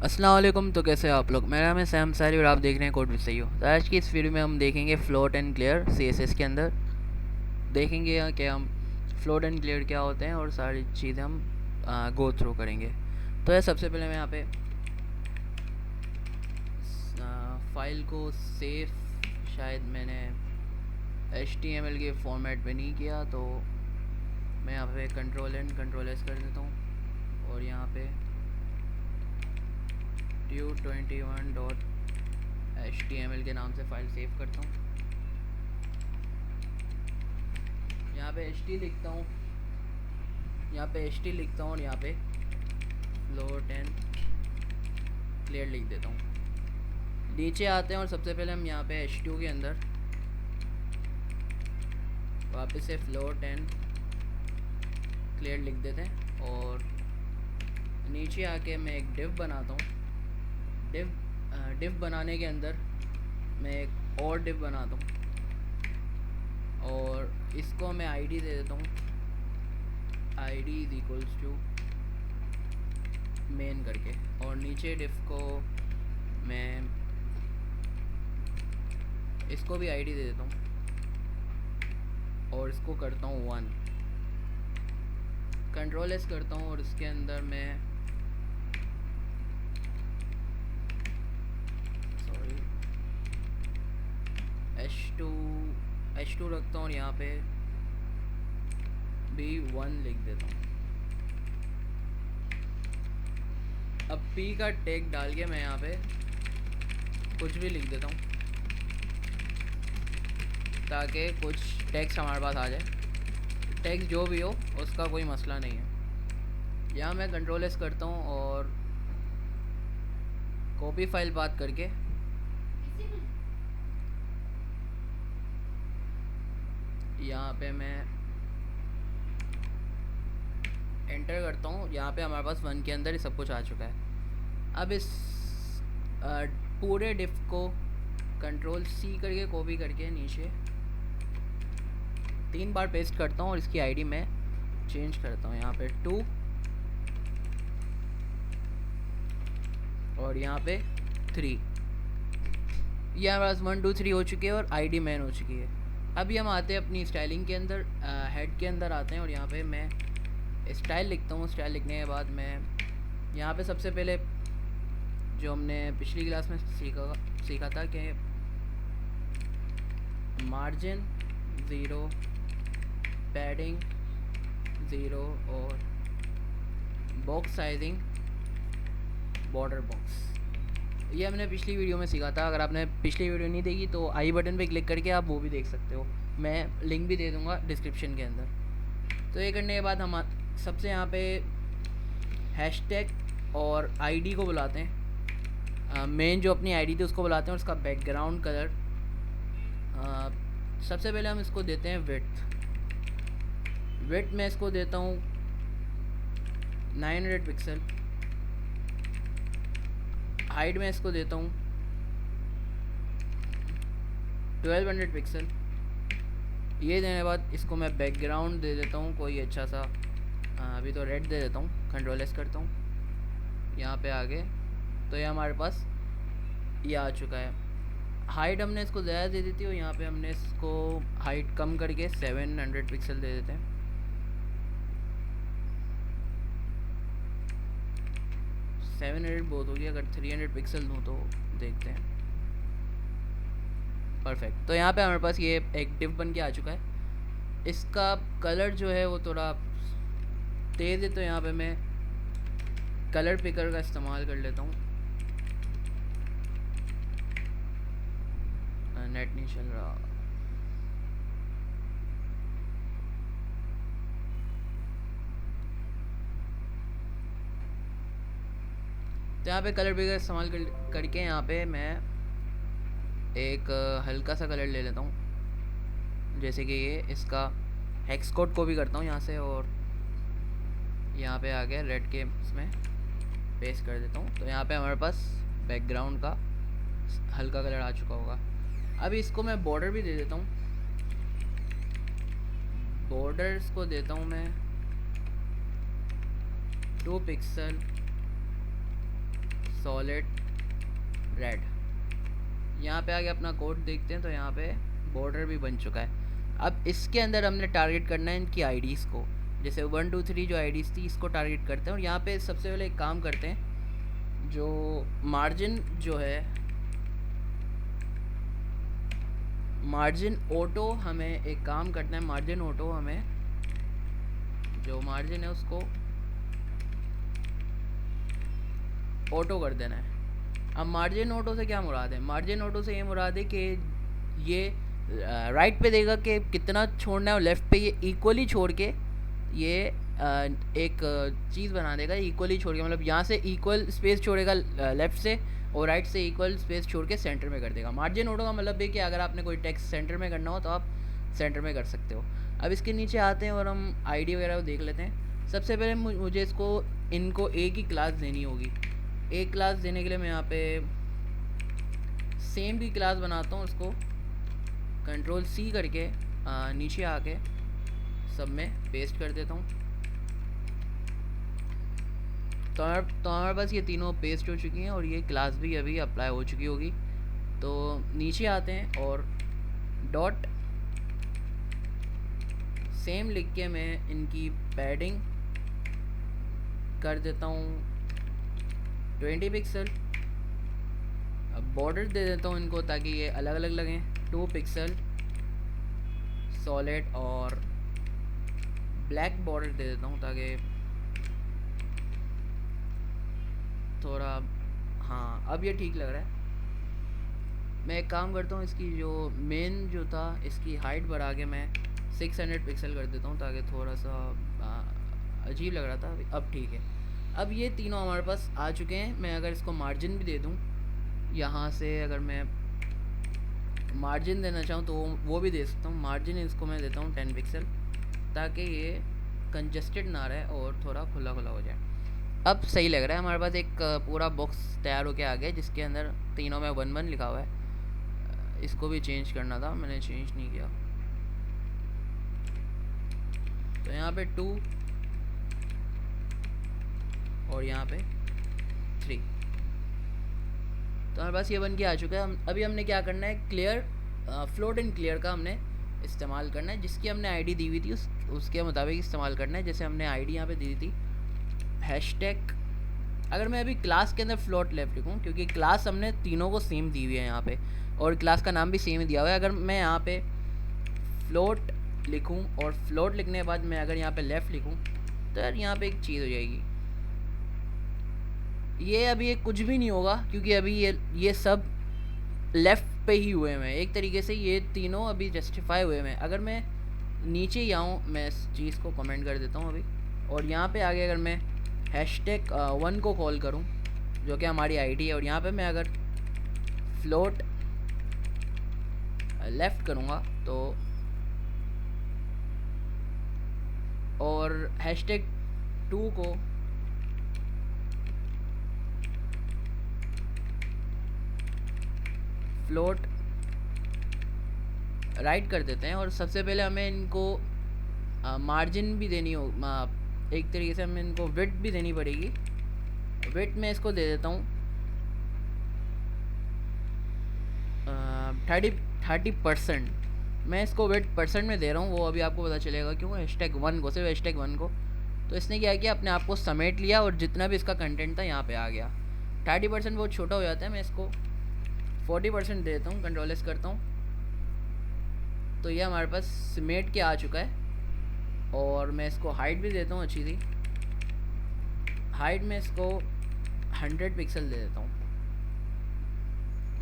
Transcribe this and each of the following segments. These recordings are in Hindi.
अस्सलाम वालेकुम। तो कैसे हैं आप लोग? मेरा नाम है सैम सारी और आप देख रहे हैं कोड विद सही हो। तो आज की इस वीडियो में हम देखेंगे फ्लोट एंड क्लियर सीएसएस के अंदर। देखेंगे यहाँ कि हम फ्लोट एंड क्लियर क्या होते हैं और सारी चीज़ें हम गो थ्रू करेंगे। तो ये सबसे पहले मैं यहाँ पे फाइल को सेव शायद मैंने HTML के फॉर्मेट में नहीं किया, तो मैं यहाँ पे कंट्रोल एंड कंट्रोल एस कर देता हूँ और यहाँ पे tue21.html के नाम से फाइल सेव करता हूँ। यहाँ पे ht लिखता हूँ, यहाँ पे ht लिखता हूँ और यहाँ पे फ्लोट एंड क्लियर लिख देता हूँ। नीचे आते हैं और सबसे पहले हम यहाँ पे h2 के अंदर वापस से फ्लोट एंड क्लियर लिख देते हैं और नीचे आके मैं एक डिव बनाता हूँ। डिव बनाने के अंदर मैं एक और डिव बनाता हूँ और इसको मैं आईडी दे देता हूँ। ID is equals to main करके, और नीचे डिव को मैं इसको भी आईडी दे देता हूँ और इसको करता हूँ 1। कंट्रोल एस करता हूँ और इसके अंदर मैं H2 रखता हूँ और यहाँ पे भी 1 लिख देता हूँ। अब P का टैग डाल के मैं यहाँ पे कुछ भी लिख देता हूँ ताकि कुछ टेक्स्ट हमारे पास आ जाए। टेक्स्ट जो भी हो उसका कोई मसला नहीं है। यहाँ मैं कंट्रोल एस करता हूँ और कॉपी फाइल बात करके यहाँ पे मैं एंटर करता हूँ। यहाँ पे हमारे पास 1 के अंदर ही सब कुछ आ चुका है। अब इस पूरे डिफ को कंट्रोल C करके कॉपी करके नीचे 3 बार पेस्ट करता हूँ और इसकी आईडी मैं चेंज करता हूँ। यहाँ पे 2 और यहाँ पे 3। ये हमारे पास 1 2 3 हो चुकी है और आईडी मैन हो चुकी है। अभी हम आते हैं अपनी स्टाइलिंग के अंदर, हेड के अंदर आते हैं और यहाँ पे मैं स्टाइल लिखता हूँ। स्टाइल लिखने के बाद मैं यहाँ पे सबसे पहले जो हमने पिछली क्लास में सीखा था कि मार्जिन 0, पैडिंग 0 और बॉक्स साइजिंग बॉर्डर बॉक्स, ये हमने पिछली वीडियो में सीखा था। अगर आपने पिछली वीडियो नहीं देखी तो आई बटन पे क्लिक करके आप वो भी देख सकते हो। मैं लिंक भी दे दूँगा डिस्क्रिप्शन के अंदर। तो ये करने के बाद हम सबसे यहाँ पे हैशटैग और आईडी को बुलाते हैं। मेन जो अपनी आईडी थी उसको बुलाते हैं और उसका बैकग्राउंड कलर सबसे पहले हम इसको देते हैं विड्थ में इसको देता हूँ 900 पिक्सल। हाइट में इसको देता हूँ 1200 पिक्सल। ये देने के बाद इसको मैं बैकग्राउंड दे देता हूँ कोई अच्छा सा, अभी तो रेड दे देता हूँ। कंट्रोल एस करता हूँ, यहाँ पे आगे तो ये हमारे पास ये आ चुका है। हाइट हमने इसको ज़्यादा दे दी थी और यहाँ पे हमने इसको हाइट कम करके 700 पिक्सल दे देते हैं। 700 बहुत हो गया, अगर 300 पिक्सल दूँ तो देखते हैं। परफेक्ट। तो यहाँ पे हमारे पास ये एक डिव बन के आ चुका है। इसका कलर जो है वो थोड़ा तेज़ है, तो यहाँ पे मैं कलर पिकर का इस्तेमाल कर लेता हूँ। नेट नहीं चल रहा। तो यहाँ पे कलर पिकर इस्तेमाल करके यहाँ पे मैं एक हल्का सा कलर ले लेता हूँ, जैसे कि ये इसका हेक्स कोड को भी करता हूँ यहाँ से और यहाँ पे आ गया रेड के इसमें पेस्ट कर देता हूँ। तो यहाँ पे हमारे पास बैकग्राउंड का हल्का कलर आ चुका होगा। अभी इसको मैं बॉर्डर भी दे देता हूँ। बॉर्डर्स को देता हूँ मैं 2 पिक्सल सॉलिड रेड। यहाँ पे आगे अपना कोड देखते हैं तो यहाँ पे बॉर्डर भी बन चुका है। अब इसके अंदर हमने टारगेट करना है इनकी आईडीज़ को, जैसे 1 2 3 जो आईडीज़ थी इसको टारगेट करते हैं। और यहाँ पे सबसे पहले एक काम करते हैं, जो मार्जिन जो है, मार्जिन ऑटो, हमें एक काम करना है, मार्जिन ऑटो हमें जो मार्जिन है उसको ऑटो कर देना है। अब मार्जिन ऑटो से क्या मुराद है? मार्जिन ऑटो से ये मुराद है कि ये राइट पे देगा कि कितना छोड़ना है और लेफ़्ट पे ये इक्वली छोड़ के ये एक चीज़ बना देगा, इक्वली छोड़ के, मतलब यहाँ से इक्वल स्पेस छोड़ेगा लेफ़्ट से और राइट से इक्वल स्पेस छोड़ के सेंटर में कर देगा। मार्जिन ऑटो का मतलब है कि अगर आपने कोई टेक्स्ट सेंटर में करना हो तो आप सेंटर में कर सकते हो। अब इसके नीचे आते हैं और हम आईडी वगैरह देख लेते हैं। सबसे पहले मुझे इनको एक ही क्लास देनी होगी। एक क्लास देने के लिए मैं यहाँ पे सेम की क्लास बनाता हूँ, उसको कंट्रोल सी करके नीचे आके सब में पेस्ट कर देता हूँ। तो हमारे पास ये तीनों पेस्ट हो चुकी हैं और ये क्लास भी अभी अप्लाई हो चुकी होगी। तो नीचे आते हैं और डॉट सेम लिख के मैं इनकी पैडिंग कर देता हूँ 20 पिक्सल। अब बॉर्डर दे देता हूँ इनको ताकि ये अलग अलग लगें, 2 पिक्सल सॉलिड और ब्लैक बॉर्डर दे देता हूँ ताकि थोड़ा, हाँ अब ये ठीक लग रहा है। मैं एक काम करता हूँ, इसकी जो मेन जो था इसकी हाइट बढ़ा के मैं 600 पिक्सल कर देता हूँ ताकि थोड़ा सा अजीब लग रहा था। अब ठीक है। अब ये तीनों हमारे पास आ चुके हैं। मैं अगर इसको मार्जिन भी दे दूँ, यहाँ से अगर मैं मार्जिन देना चाहूँ तो वो भी दे सकता हूँ। मार्जिन इसको मैं देता हूँ 10 पिक्सल ताकि ये कंजस्टेड ना रहे और थोड़ा खुला खुला हो जाए। अब सही लग रहा है। हमारे पास एक पूरा बॉक्स तैयार होके आ गया जिसके अंदर तीनों में 1 1 लिखा हुआ है। इसको भी चेंज करना था, मैंने चेंज नहीं किया। तो यहाँ पे 2 और यहाँ पे 3। तो हमारे पास ये बन के आ चुका है। अभी हमने क्या करना है, क्लियर फ्लोट एंड क्लियर का हमने इस्तेमाल करना है। जिसकी हमने आईडी दी हुई थी उसके मुताबिक इस्तेमाल करना है। जैसे हमने आईडी यहाँ पे दी थी हैशटैग। अगर मैं अभी क्लास के अंदर फ्लोट लेफ्ट लिखूँ, क्योंकि क्लास हमने तीनों को सेम दी हुई है यहाँ पे और क्लास का नाम भी सेम ही दिया हुआ है। अगर मैं यहाँ पे फ्लोट लिखूँ और फ्लोट लिखने के बाद मैं अगर यहाँ पे लेफ़्ट लिखूँ तो यार यहाँ पे एक चीज़ हो जाएगी। ये अभी ये कुछ भी नहीं होगा क्योंकि अभी ये सब लेफ़्ट पे ही हुए हैं। एक तरीके से ये तीनों अभी जस्टिफाई हुए हैं। अगर मैं नीचे ही आऊँ, मैं इस चीज़ को कमेंट कर देता हूँ अभी, और यहाँ पे आगे अगर मैं हैशटैग 1 को कॉल करूँ जो कि हमारी आईडी है, और यहाँ पे मैं अगर फ्लोट लेफ़्ट करूँगा तो, और हैशटैग 2 को फ्लोट राइट कर देते हैं। और सबसे पहले हमें इनको मार्जिन भी देनी हो, एक तरीके से हमें इनको विड्थ भी देनी पड़ेगी। विड्थ में इसको दे देता हूँ 30%। मैं इसको विड्थ परसेंट में दे रहा हूँ, वो अभी आपको पता चलेगा क्यों। हैशटैग 1 को, सिर्फ हैशटैग 1 को। तो इसने क्या किया, अपने आप को समेट लिया और जितना भी इसका कंटेंट था यहाँ पे आ गया। 30% बहुत छोटा हो जाता है, मैं इसको 40% दे देता हूँ, कंट्रोल एस करता हूँ। तो ये हमारे पास समेट के आ चुका है। और मैं इसको हाइट भी देता हूँ अच्छी सी। हाइट में इसको 100 पिक्सल दे देता हूँ।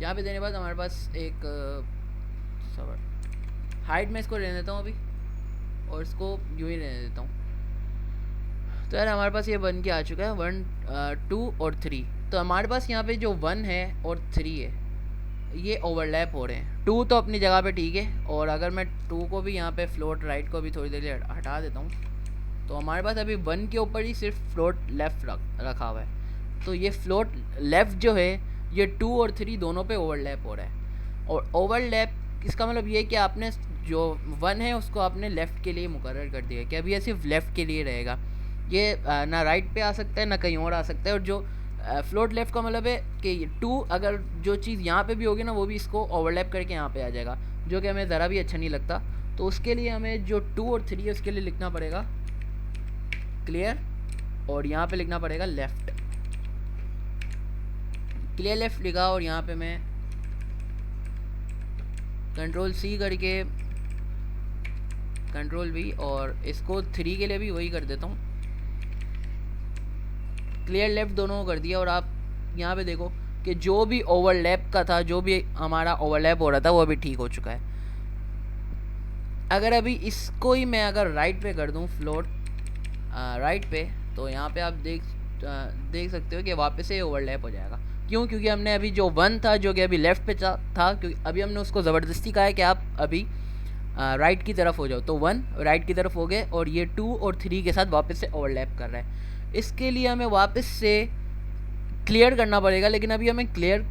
यहाँ पे देने के बाद हमारे पास एक हाइट में इसको रहने देता हूँ अभी, और इसको यूँ ही रहने देता हूँ। तो यार हमारे पास ये बन के आ चुका है 1 2 और 3। तो हमारे पास यहाँ पे जो 1 है और 3 है ये ओवरलैप हो रहे हैं। 2 तो अपनी जगह पे ठीक है, और अगर मैं 2 को भी यहाँ पे फ्लोट राइट को भी थोड़ी देर लिए हटा देता हूँ तो हमारे पास अभी 1 के ऊपर ही सिर्फ फ्लोट लेफ़्ट रखा हुआ है। तो ये फ्लोट लेफ़्ट जो है ये 2 और 3 दोनों पे ओवरलैप हो रहा है। और ओवरलैप इसका मतलब ये कि आपने जो 1 है उसको आपने लेफ़्ट के लिए मुकर्रर कर दिया कि अभी ये सिर्फ लेफ़्ट के लिए रहेगा। ये ना राइट पे आ सकता है ना कहीं और आ सकता है। और जो फ्लोट लेफ्ट का मतलब है कि 2 अगर जो चीज़ यहाँ पे भी होगी ना वो भी इसको ओवरलैप करके यहाँ पे आ जाएगा, जो कि हमें ज़रा भी अच्छा नहीं लगता। तो उसके लिए हमें जो 2 और 3 है उसके लिए लिखना पड़ेगा क्लियर, और यहाँ पे लिखना पड़ेगा लेफ़्ट। क्लियर लेफ़्ट लिखा और यहाँ पे मैं कंट्रोल C करके कंट्रोल V, और इसको 3 के लिए भी वही कर देता हूँ, क्लियर लेफ़्ट दोनों को कर दिया। और आप यहाँ पे देखो कि जो भी ओवरलैप का था, जो भी हमारा ओवरलैप हो रहा था वो अभी ठीक हो चुका है। अगर अभी इसको ही मैं अगर राइट पे कर दूँ फ्लोट राइट पे, तो यहाँ पे आप देख सकते हो कि वापस से ओवरलैप हो जाएगा। क्यों? क्योंकि हमने अभी जो 1 था जो कि अभी लेफ़्ट पे था, क्योंकि अभी हमने उसको ज़बरदस्ती कहा है कि आप अभी राइट की तरफ हो जाओ, तो 1 राइट की तरफ हो गए और ये 2 और 3 के साथ वापस से ओवरलैप कर रहा है। इसके लिए हमें वापस से क्लियर करना पड़ेगा, लेकिन अभी हमें क्लियर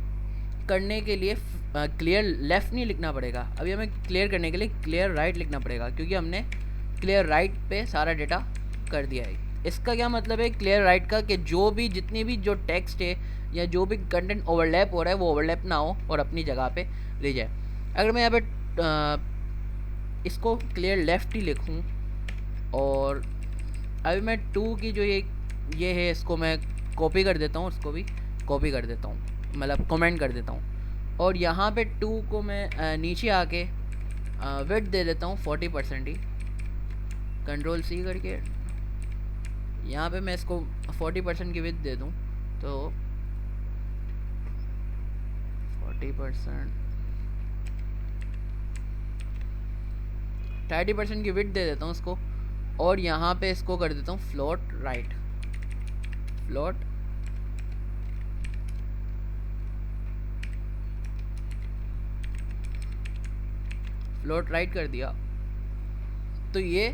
करने के लिए क्लियर लेफ़्ट नहीं लिखना पड़ेगा, अभी हमें क्लियर करने के लिए क्लियर राइट लिखना पड़ेगा, क्योंकि हमने क्लियर राइट पे सारा डेटा कर दिया है। इसका क्या मतलब है क्लियर राइट का, कि जो भी जितनी भी जो टेक्स्ट है या जो भी कंटेंट ओवरलैप हो रहा है वो ओवरलैप ना हो और अपनी जगह पे ले जाए। अगर मैं यहाँ पे इसको क्लियर लेफ़्ट ही लिखूँ, और अभी मैं 2 की जो ये है इसको मैं कॉपी कर देता हूँ, उसको भी कॉपी कर देता हूँ, मतलब कमेंट कर देता हूँ। और यहाँ पे 2 को मैं नीचे आके विड्थ दे देता हूँ 40% ही, कंट्रोल C करके यहाँ पे मैं इसको 40% की विड्थ दे दूँ, तो 40% 30% की विड्थ दे देता हूँ उसको, और यहाँ पे इसको कर देता हूँ float right, float float right कर दिया। तो ये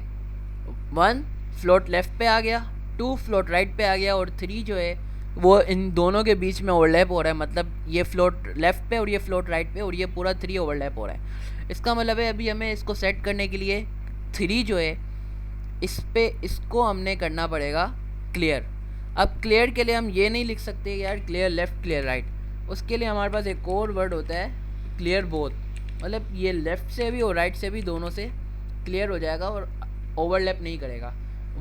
1 फ्लोट लेफ़्ट पे आ गया, 2 फ्लोट राइट पे आ गया, और 3 जो है वो इन दोनों के बीच में ओवरलैप हो रहा है, मतलब ये फ्लोट लेफ़्ट पे और ये फ्लोट राइट पे, और ये पूरा 3 ओवरलैप हो रहा है। इसका मतलब है अभी हमें इसको सेट करने के लिए 3 जो है इस पे इसको हमने करना पड़ेगा क्लियर। अब क्लियर के लिए हम ये नहीं लिख सकते यार क्लियर लेफ़्ट क्लियर राइट, उसके लिए हमारे पास एक और वर्ड होता है क्लियर बोथ, मतलब ये लेफ़्ट से भी और राइट से भी दोनों से क्लियर हो जाएगा और ओवरलैप नहीं करेगा।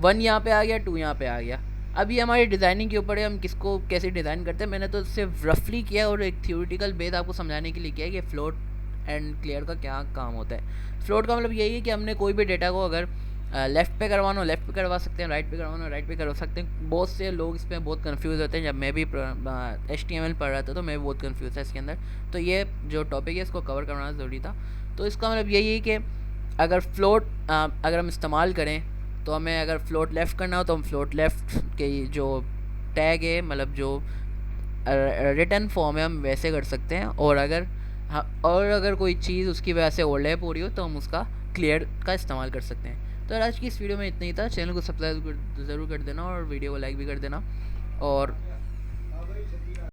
1 यहाँ पे आ गया, 2 यहाँ पे आ गया। अब ये हमारी डिज़ाइनिंग के ऊपर है, हम किसको कैसे डिज़ाइन करते हैं। मैंने तो सिर्फ रफली किया और एक थ्योरेटिकल बेस आपको समझाने के लिए किया है कि फ्लोट एंड क्लियर का क्या काम होता है। फ्लोट का मतलब यही है कि हमने कोई भी डेटा को अगर लेफ़्ट पे करवाना हो लेफ़्ट पे करवा सकते हैं, राइट पे करवाना हो राइट पे करवा सकते हैं। बहुत से लोग इसमें बहुत कंफ्यूज होते हैं, जब मैं भी HTML पढ़ रहा था तो मैं भी बहुत कंफ्यूज था इसके अंदर, तो ये जो टॉपिक है इसको कवर करना ज़रूरी था। तो इसका मतलब यही है कि अगर फ्लोट अगर हम इस्तेमाल करें तो हमें अगर फ्लोट लेफ़्ट करना हो तो हम फ्लोट लेफ़्ट के जो टैग है, मतलब जो रिटर्न फॉर्म है, हम वैसे कर सकते हैं। और अगर कोई चीज़ उसकी वजह से ओवरलैप हो रही हो तो हम उसका क्लियर का इस्तेमाल कर सकते हैं। तो आज की इस वीडियो में इतना ही था। चैनल को सब्सक्राइब ज़रूर कर देना और वीडियो को लाइक भी कर देना, और